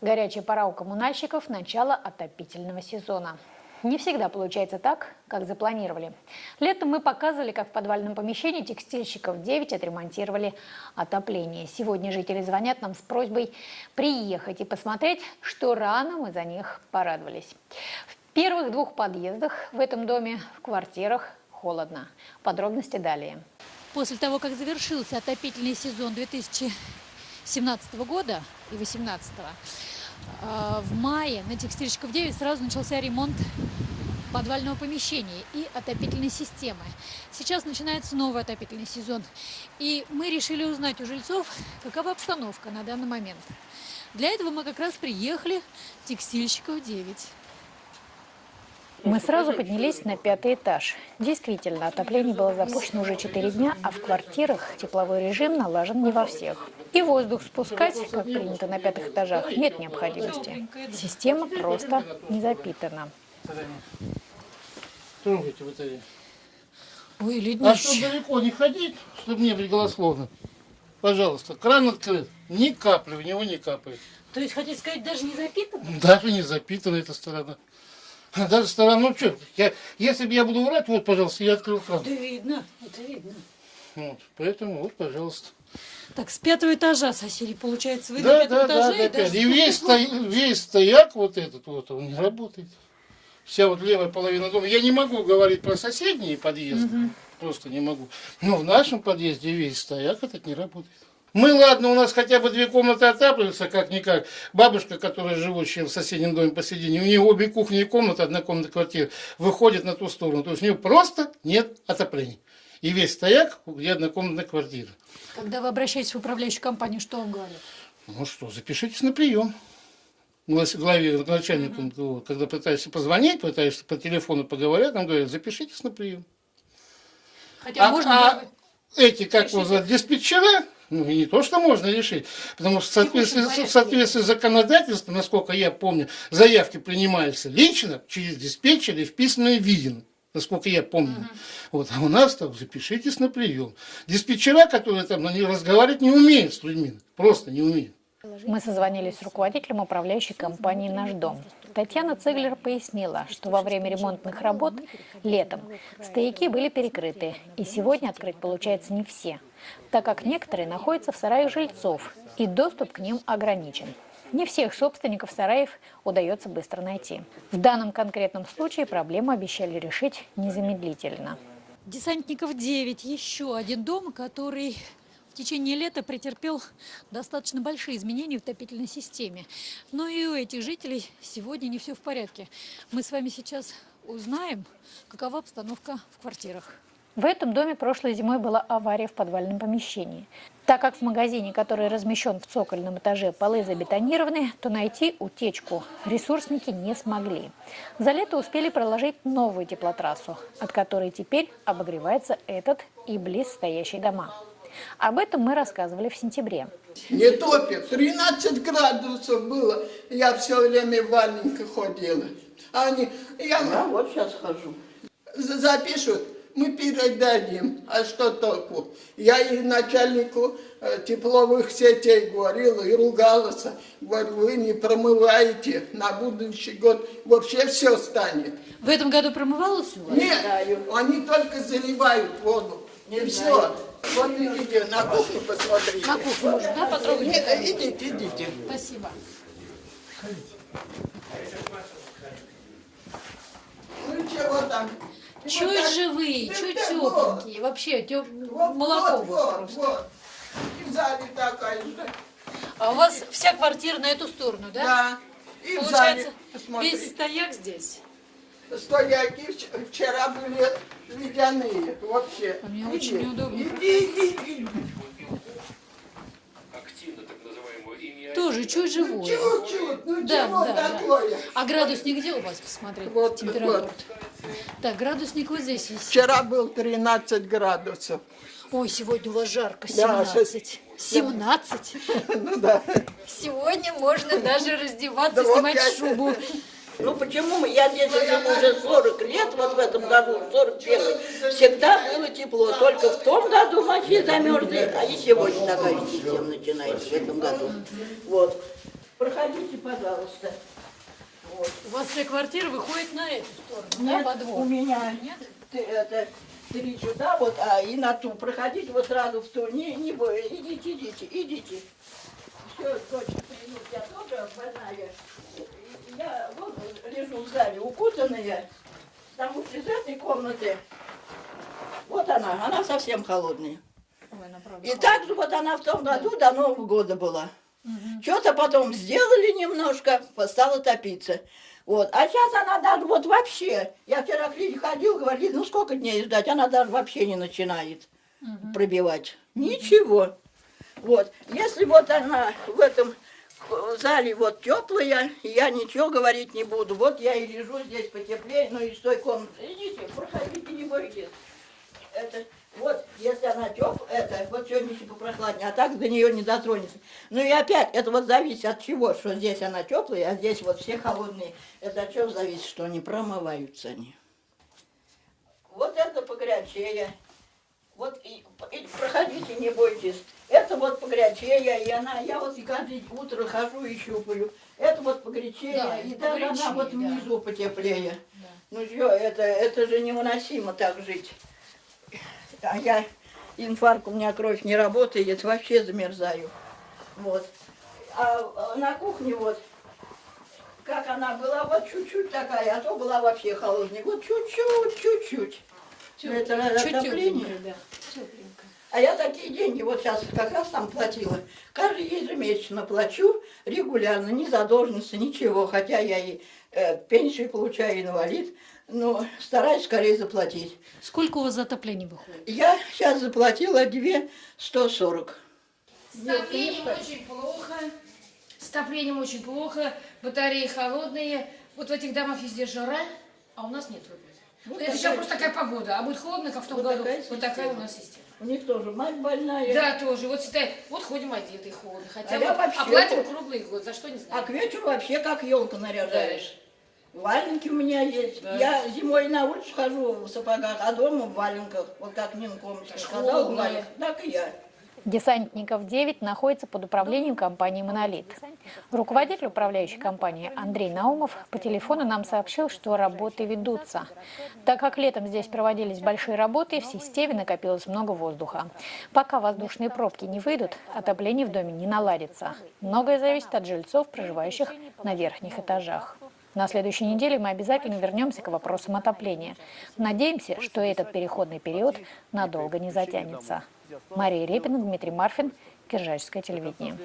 Горячая пора у коммунальщиков – начало отопительного сезона. Не всегда получается так, как запланировали. Летом мы показывали, как в подвальном помещении текстильщиков 9 отремонтировали отопление. Сегодня жители звонят нам с просьбой приехать и посмотреть, что рано мы за них порадовались. В первых 2 подъездах в этом доме, в квартирах холодно. Подробности далее. После того, как завершился отопительный сезон 2017 года и 2018, в мае на текстильщиков 9 сразу начался ремонт подвального помещения и отопительной системы. Сейчас начинается новый отопительный сезон. И мы решили узнать у жильцов, какова обстановка на данный момент. Для этого мы как раз приехали в текстильщиков 9. Мы сразу поднялись на 5-й этаж. Действительно, отопление было запущено уже 4 дня, а в квартирах тепловой режим налажен не во всех. И воздух спускать, как принято на 5-х этажах, нет необходимости. Система просто не запитана. Трогайте батарею. Ой, леднище. А чтобы далеко не ходить, чтобы не быть голословным, пожалуйста, кран открыт, ни капли в него не капает. То есть, хотите сказать, даже не запитан? Даже не запитана эта сторона. Даже сторона, ну что, если бы я буду врать, вот, пожалуйста, я открыл кран. Это видно, это видно. Вот, поэтому, вот, пожалуйста. Так, с 5-го этажа соседи, получается, вы Да, на 5-м этаже? да. И весь стояк вот этот вот, он не работает. Вся вот левая половина дома. Я не могу говорить про соседние подъезды, просто не могу. Но в нашем подъезде весь стояк этот не работает. Мы, ладно, у нас хотя бы 2 комнаты отапливаются, как-никак. Бабушка, которая живущая в соседнем доме посередине, у нее обе кухни и комната, однокомнатная квартира, выходит на ту сторону. То есть у нее просто нет отопления. И весь стояк, где однокомнатная квартира. Когда вы обращаетесь в управляющую компанию, что вам говорят? Ну что, запишитесь на прием. Главе, начальнику, когда пытаешься позвонить, пытаешься по телефону поговорить, там говорят, запишитесь на прием. Хотя можно... Эти, как его зовут, диспетчера, ну, и не то, что можно решить, потому что в соответствии с законодательством, насколько я помню, заявки принимаются лично через диспетчера и в письменном виде, насколько я помню. Вот, а у нас так, запишитесь на прием. Диспетчера, которые там разговаривать не умеют с людьми, просто не умеют. Мы созвонились с руководителем управляющей компании «Наш дом». Татьяна Цеглер пояснила, что во время ремонтных работ летом стояки были перекрыты, и сегодня открыть получается не все, так как некоторые находятся в сараях жильцов, и доступ к ним ограничен. Не всех собственников сараев удается быстро найти. В данном конкретном случае проблему обещали решить незамедлительно. Десантников 9, еще один дом, который в течение лета претерпел достаточно большие изменения в отопительной системе. Но и у этих жителей сегодня не все в порядке. Мы с вами сейчас узнаем, какова обстановка в квартирах. В этом доме прошлой зимой была авария в подвальном помещении. Так как в магазине, который размещен в цокольном этаже, полы забетонированы, то найти утечку ресурсники не смогли. За лето успели проложить новую теплотрассу, от которой теперь обогревается этот и близстоящие дома. Об этом мы рассказывали в сентябре. Не топит. 13 градусов было. Я все время в валенках ходила. Я вот сейчас хожу. Запишут, мы передадим. А что толку? Я и начальнику тепловых сетей говорила и ругалась. Говорю, вы не промываете, на будущий год вообще все станет. В этом году промывалось у вас? Нет, они только заливают воду. И все. Вот идите, на кухню посмотрите. На кухню можно, да, потрогать? Идите. Спасибо. Ну чего там? Чуть живые, чуть тепленькие. Вообще, молоко просто. Вот. И в зале такая же. А у вас вся квартира на эту сторону, да? Да. И в зале, Получается, посмотри. весь стояк здесь? Стояки вчера были ледяные вообще. А мне очень неудобно. Иди. Тоже чуть живое. Чуть-чуть, ну Да, чего да, такое? да. А градусник где у вас, посмотреть, Вот, температура? вот. Так, градусник вот здесь есть. Вчера был 13 градусов. Ой, сегодня у вас жарко, Да, 17. 17? Ну да. Сегодня можно даже раздеваться, Да вот снимать я- шубу. Ну почему? Я здесь живу уже 40 лет, вот в этом году, 41. Всегда было тепло. Только в том году вообще замерзли, а и сегодня такая система начинается в этом году. Вот. Проходите, пожалуйста. Вот. У вас вся квартира выходит на эту сторону, Нет, да, во двор? у меня Нет? это 3 сюда, вот, и на ту. Проходите вот сразу в ту. Не бойтесь, идите. Все, точно, минут, я тоже больная. Я вот лежу в зале, укутанная, потому что из этой комнаты, вот она совсем холодная. Ой, она правда И так же вот она в том году до Нового года была. Что-то потом сделали немножко, стало топиться. Вот. А сейчас она даже вот вообще, я вчера к Лиде ходил, говорит, ну сколько дней ждать, она даже вообще не начинает пробивать. Ничего. Вот. Если вот она в этом зале вот теплая, я ничего говорить не буду. Вот я и лежу здесь потеплее, ну из той комнаты. Идите, проходите, не бойтесь. Это, вот, если она это вот сегодня еще попрохладнее, а так до нее не дотронется. Ну и опять, это вот зависит от чего, что здесь она теплая, а здесь вот все холодные. Это от чего зависит, что не промываются они. Вот это погорячее. Вот и проходите, не бойтесь. Это вот погорячее, и она, я вот и каждое утро хожу и щупаю. Это вот погорячее, Да, и даже она вот да. внизу потеплее. Да. Ну что, это же невыносимо так жить. А я, инфаркт, у меня кровь не работает, вообще замерзаю. Вот. А на кухне вот, как она была, вот чуть-чуть такая, а то была вообще холодная. Вот чуть-чуть. Это отопление. Да, тепленько. А я такие деньги вот сейчас как раз там платила. Каждый ежемесячно плачу регулярно, ни задолженности, ничего. Хотя я и пенсию получаю, инвалид. Но стараюсь скорее заплатить. Сколько у вас за отопление выходит? Я сейчас заплатила 240. С отоплением очень плохо. С отоплением очень плохо. Батареи холодные. Вот в этих домах везде жара, а у нас нет выплат. Вот Это сейчас просто такая погода. А будет холодно, как в том Вот году. такая Вот такая система. у нас система. У них тоже мать больная. Да, тоже. Вот считай, вот ходим одетые холодно. Хотя А я вот вообще оплатим вот- круглый год. За что не А знаю. к вечеру вообще как елка наряжаешь. Валенки у меня есть. Я зимой на улицу хожу в сапогах, а дома в валенках. Вот как Нина Комочка сказала, в валенках. Так и я. Десантников 9 находится под управлением компании «Монолит». Руководитель управляющей компании Андрей Наумов по телефону нам сообщил, что работы ведутся. Так как летом здесь проводились большие работы, в системе накопилось много воздуха. Пока воздушные пробки не выйдут, отопление в доме не наладится. Многое зависит от жильцов, проживающих на верхних этажах. На следующей неделе мы обязательно вернемся к вопросам отопления. Надеемся, что этот переходный период надолго не затянется. Мария Репина, Дмитрий Марфин, Киржачское телевидение.